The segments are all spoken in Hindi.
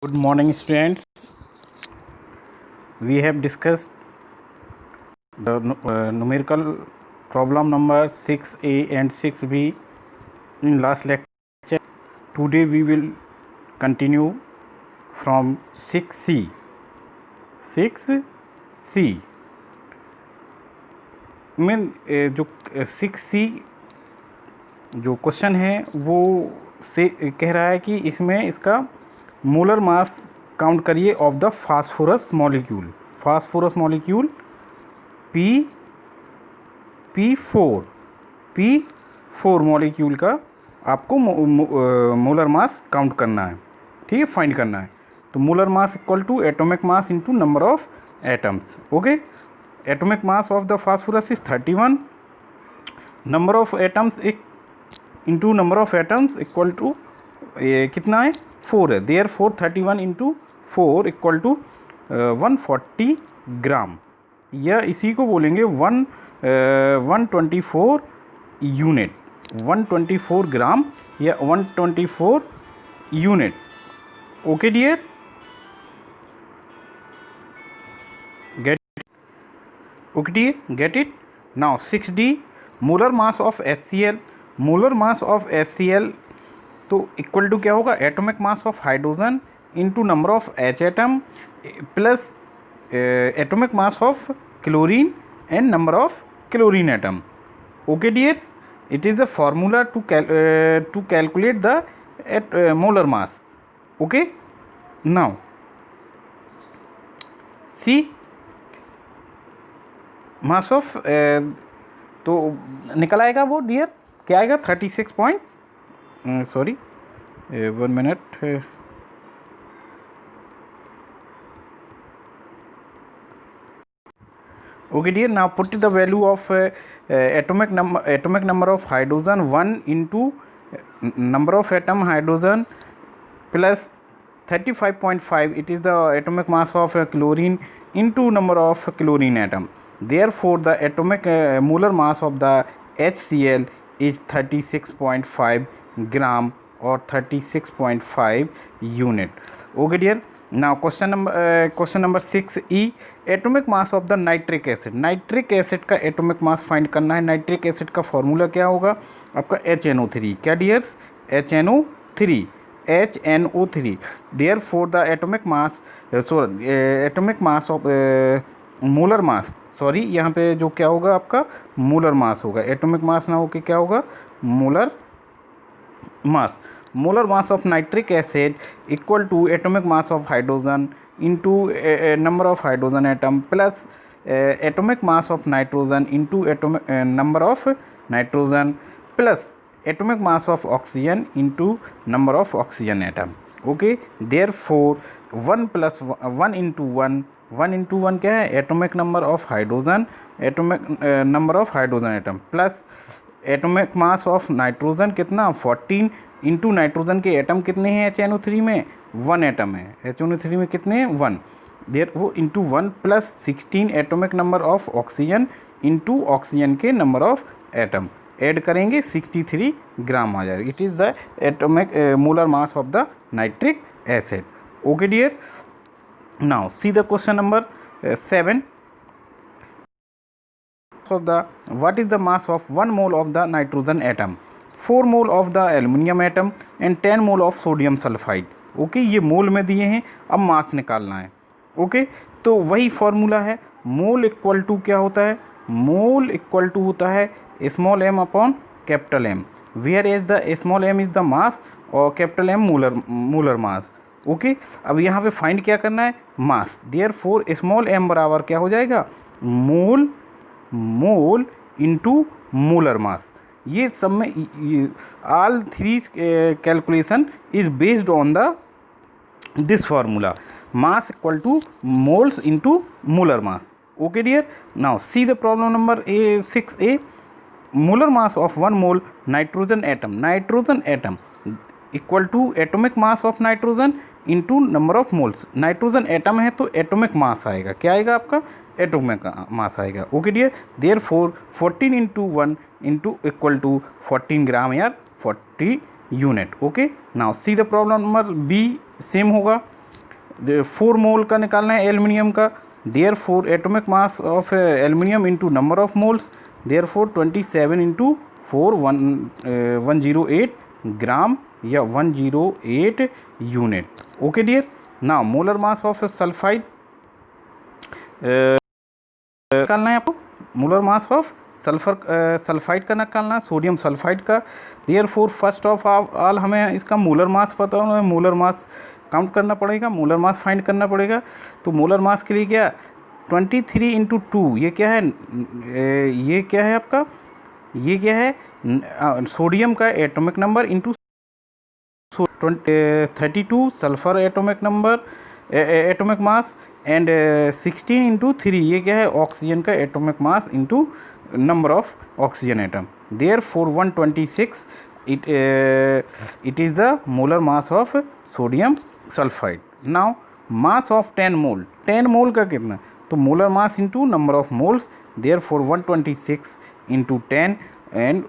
Good morning, students. We have discussed the numerical problem number 6a and 6b in last lecture. Today we will continue from 6c. 6c में जो 6c जो क्वेश्चन है वो से कह रहा है कि इसमें इसका मोलर मास काउंट करिए of the phosphorus molecule P4 molecule का आपको मोलर मास काउंट करना है, ठीक है, फाइंड करना है। तो molar mass equal to atomic mass into number of atoms. Okay, atomic mass of the phosphorus is 31, number of atoms into number of atoms equal to कितना है 4 है, there 431 into 4 equal to 140 gram, या इसी को बोलेंगे 124 यूनिट, 124 ग्राम या 124 unit. Okay dear, get it now। 6d molar mass of HCl तो इक्वल टू क्या होगा, atomic mass of hydrogen into number of H atom plus atomic mass of chlorine and number of chlorine atom. Okay dears, it is the formula to calculate the molar mass. Okay, now see mass of तो निकल आएगा वो डियर, क्या आएगा 36 point, sorry 1 minute, okay dear, now put the value of atomic number of hydrogen 1 into number of atom hydrogen plus 35.5, it is the atomic mass of chlorine into number of chlorine atom, therefore the atomic molar mass of the HCl is 36.5 gram or 36.5 unit. Okay dear, now question number 6e, atomic mass of the nitric acid का एटॉमिक मास फाइंड करना है। नाइट्रिक एसिड का फॉर्मूला क्या होगा आपका HNO3, क्या dears, HNO3, therefore the atomic mass of molar mass, sorry यहाँ पे जो क्या होगा आपका मोलर मास होगा, एटॉमिक मास ना होके क्या होगा molar mass of nitric acid equal to atomic mass of hydrogen into number of hydrogen atom plus atomic mass of nitrogen into atomic number of nitrogen plus atomic mass of oxygen into number of oxygen atom. Okay, therefore 1 plus 1 into 1 क्या है, atomic number of hydrogen, atomic number of hydrogen atom plus atomic mass of nitrogen कितना 14 इंटू नाइट्रोजन के एटम कितने हैं HNO3 में 1 एटम है, HNO3 में कितने हैं 1, देयर वो into 1 plus 16 atomic number of oxygen into oxygen के नंबर ऑफ एटम, ऐड करेंगे 63 ग्राम आ जाएगा। It is the atomic molar mass of the nitric acid. Okay dear, now see the question number 7 of the what is the mass of 1 mole of the nitrogen atom, 4 mole of the aluminum atom and 10 mole of sodium sulfide। Okay, ये मोल में दिए हैं, अब मास निकालना है। ओके, तो वही फॉर्मूला है, मोल इक्वल टू क्या होता है, मोल इक्वल टू होता है small m upon capital M, where is the small m is the mass और capital M molar mass. Okay, अब यहाँ पे फाइंड क्या करना है मास, देयरफॉर स्मॉल m बराबर क्या हो जाएगा मोल इंटू मोलर मास। ये सब में all three calculation is based on the this formula, mass equal to moles into molar mass. Okay dear, now see the problem number 6a, molar mass of 1 mole nitrogen atom equal to atomic mass of nitrogen into number of moles. Nitrogen atom है तो एटॉमिक मास आएगा, क्या आएगा आपका एटॉमिक मास आएगा। Okay dear, therefore 14 into 1 into equal to 14 gram या 40 unit. Okay, now see the problem number B, same होगा, 4 मोल का निकालना है एल्युमिनियम का, therefore atomic mass of aluminium into number of moles, therefore 27 into 4 108 gram या 108 unit. Okay dear. Now molar mass of sulphide निकालना है आपको. मोलर मास ऑफ सल्फाइड का निकालना है, सोडियम सल्फाइड का. Therefore first of all हमें इसका मोलर मास पता होना, मोलर मास काउंट करना पड़ेगा, मोलर मास फाइंड करना पड़ेगा. तो मोलर मास के लिए क्या 23 इंटू 2, ये क्या है, ये क्या है आपका, ये क्या है सोडियम का atomic number into 32 sulphur atomic number atomic mass and 16 into 3, ये क्या है ऑक्सीजन का atomic mass into number of oxygen atom. Therefore 126 it is the molar mass of sodium sulphide. Now mass of 10 mole, 10 mole का कितना, तो molar mass into number of moles. Therefore 126 into 10 and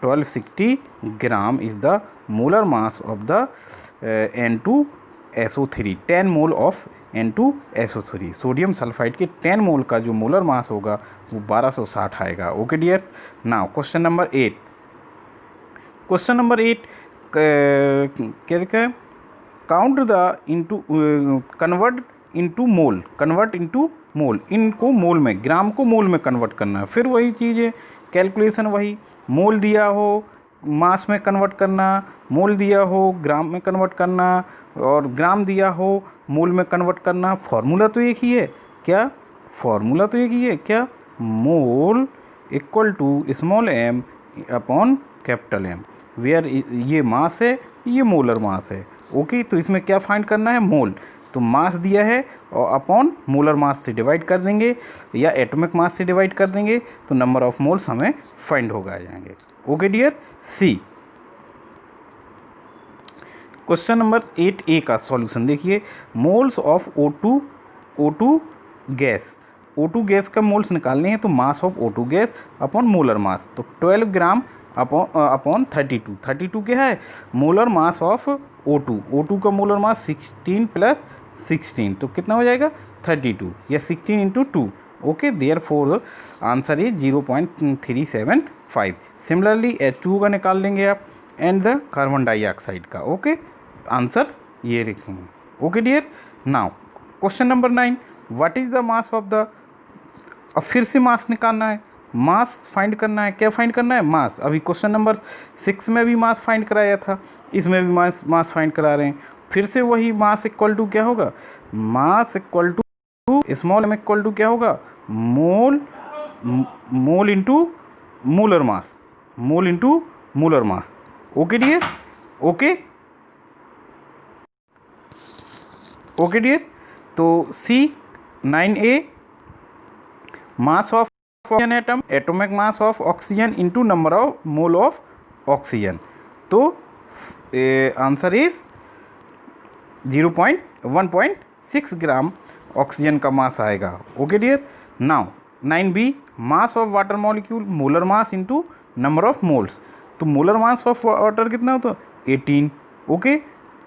1260 gram is the molar mass of the N2SO3. 10 mole of N2SO3. Sodium sulphide के 10 मोल का जो मोलर मास होगा वो 1260 आएगा. Okay dears. Now question number 8. Question number 8 क्या लिखा है, count the into convert into mole, convert into मोल, इनको मोल में, ग्राम को मोल में कन्वर्ट करना है. फिर वही चीज़ है, कैलकुलेशन वही, मोल दिया हो मास में कन्वर्ट करना, मोल दिया हो ग्राम में कन्वर्ट करना, और ग्राम दिया हो मोल में कन्वर्ट करना. फार्मूला तो एक ही है, क्या फार्मूला तो एक ही है, क्या mole equal to small m upon capital M, where ये मास है, ये मोलर मास है. ओके. तो इसमें क्या फाइंड करना है, मोल. तो मास दिया है और अपॉन मोलर मास से डिवाइड कर देंगे या एटॉमिक मास से डिवाइड कर देंगे, तो नंबर ऑफ मोल्स हमें फाइंड होगा आ जाएंगे. Okay dear. See question number 8A का सॉल्यूशन देखिए. Moles of O2 gas, O2 gas का मोल्स निकालने हैं, तो mass of O2 gas upon molar mass, तो 12 ग्राम अपॉन 32 क्या है मोलर मास ऑफ O2 का मोलर मास 16 प्लस 16, तो कितना हो जाएगा 32 या 16 into 2. Okay. Therefore answer is 0.375. Similarly H2 का निकाल लेंगे आप एंड द कार्बन डाइऑक्साइड का. ओके. आंसर्स ये लिखेंगे. Okay dear. Now question number 9. What is the mass of the, अब फिर से मास निकालना है, मास फाइंड करना है. क्या फाइंड करना है, मास. अभी क्वेश्चन नंबर 6 में भी मास फाइंड कराया था, इसमें भी मास फाइंड करा रहे हैं. फिर से वही मास इक्वल टू क्या होगा, mass equal to small m equal to क्या होगा, mole into molar mass, mole into molar mass. Okay dear. Okay. Okay dear. तो C 9A mass of oxygen atom, atomic mass of oxygen into number of mole of oxygen. तो आंसर इज 1.6 ग्राम ऑक्सीजन का मास आएगा. Okay dear. Now 9B mass of water molecule, molar mass into number of moles. तो मोलर मास ऑफ वाटर कितना होता है 18. ओके.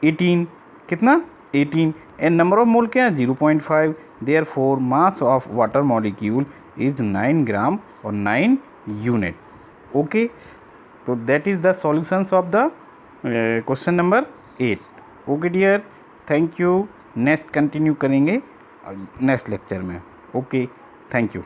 18 कितना 18 एंड नंबर ऑफ मोल क्या है 0.5. Therefore mass of water molecule is 9 gram और 9 यूनिट. ओके. तो that is the solutions of the question number 8. Okay dear. Thank you. Next continue करेंगे नेक्स्ट लेक्चर में. ओके. Thank you.